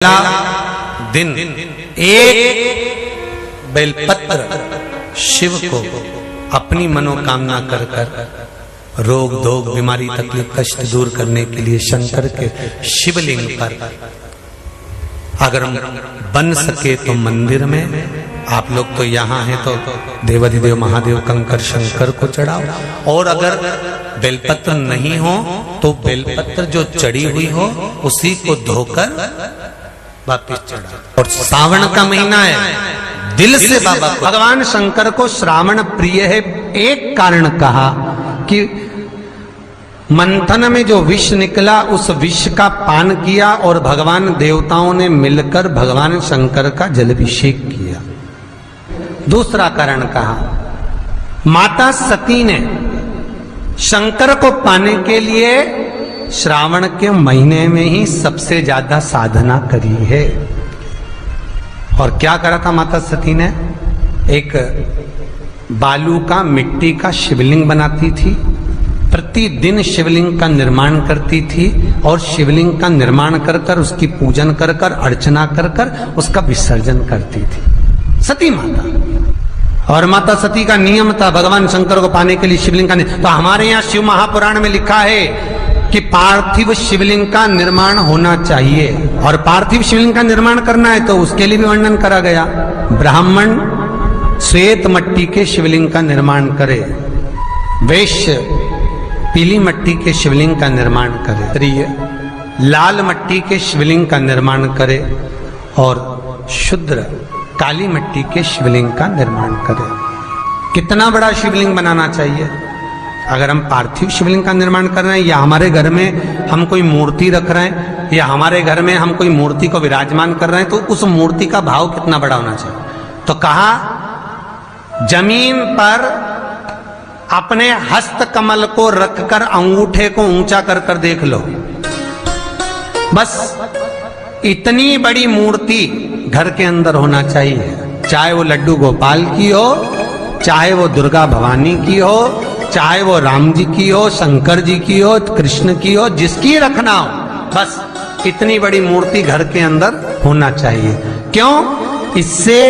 पहला दिन एक बेलपत्र शिव को अपनी मनोकामना कर कर रोग धोग बीमारी तकलीफ कष्ट दूर करने के लिए शंकर के शिवलिंग पर अगर बन सके तो मंदिर में, आप लोग तो यहाँ हैं तो देवाधिदेव महादेव कंकर शंकर को चढ़ाओ, और अगर बेलपत्र नहीं हो तो बेलपत्र जो चढ़ी हुई हो उसी को धोकर वापिस चढ़ा। और श्रावण का महीना है, दिल से बाबा को भगवान शंकर को श्रावण प्रिय है। एक कारण कहा कि मंथन में जो विष निकला उस विष का पान किया और भगवान देवताओं ने मिलकर भगवान शंकर का जलाभिषेक किया। दूसरा कारण कहा, माता सती ने शंकर को पाने के लिए श्रावण के महीने में ही सबसे ज्यादा साधना करी है। और क्या करा था माता सती ने? एक बालू का मिट्टी का शिवलिंग बनाती थी, प्रतिदिन शिवलिंग का निर्माण करती थी और शिवलिंग का निर्माण कर कर उसकी पूजन कर कर अर्चना कर कर उसका विसर्जन करती थी सती माता। और माता सती का नियम था भगवान शंकर को पाने के लिए शिवलिंग का तो हमारे यहाँ शिव महापुराण में लिखा है कि पार्थिव शिवलिंग का निर्माण होना चाहिए, और पार्थिव शिवलिंग का निर्माण करना है तो उसके लिए भी वर्णन करा गया। ब्राह्मण श्वेत मट्टी के शिवलिंग का निर्माण करे, वैश्य पीली मट्टी के शिवलिंग का निर्माण करे, क्षत्रिय लाल मट्टी के शिवलिंग का निर्माण करे, और शूद्र काली मट्टी के शिवलिंग का निर्माण करे। कितना बड़ा शिवलिंग बनाना चाहिए? अगर हम पार्थिव शिवलिंग का निर्माण कर रहे हैं या हमारे घर में हम कोई मूर्ति रख रहे हैं या हमारे घर में हम कोई मूर्ति को विराजमान कर रहे हैं तो उस मूर्ति का भाव कितना बड़ा होना चाहिए? तो कहा, जमीन पर अपने हस्त कमल को रखकर अंगूठे को ऊंचा कर कर देख लो, बस इतनी बड़ी मूर्ति घर के अंदर होना चाहिए। चाहे वो लड्डू गोपाल की हो, चाहे वो दुर्गा भवानी की हो, चाहे वो राम जी की हो, शंकर जी की हो, कृष्ण की हो, जिसकी रखना हो, बस इतनी बड़ी मूर्ति घर के अंदर होना चाहिए। क्यों? इससे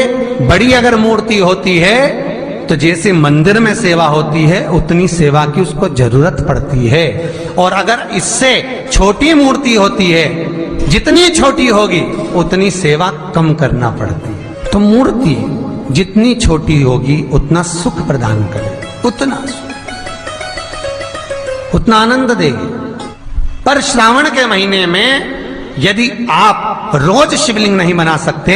बड़ी अगर मूर्ति होती है तो जैसे मंदिर में सेवा होती है उतनी सेवा की उसको जरूरत पड़ती है, और अगर इससे छोटी मूर्ति होती है, जितनी छोटी होगी उतनी सेवा कम करना पड़ती है। तो मूर्ति जितनी छोटी होगी उतना सुख प्रदान करे, उतना आनंद देगी। पर श्रावण के महीने में यदि आप रोज शिवलिंग नहीं बना सकते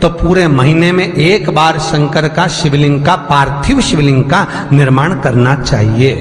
तो पूरे महीने में एक बार शंकर का शिवलिंग का, पार्थिव शिवलिंग का निर्माण करना चाहिए।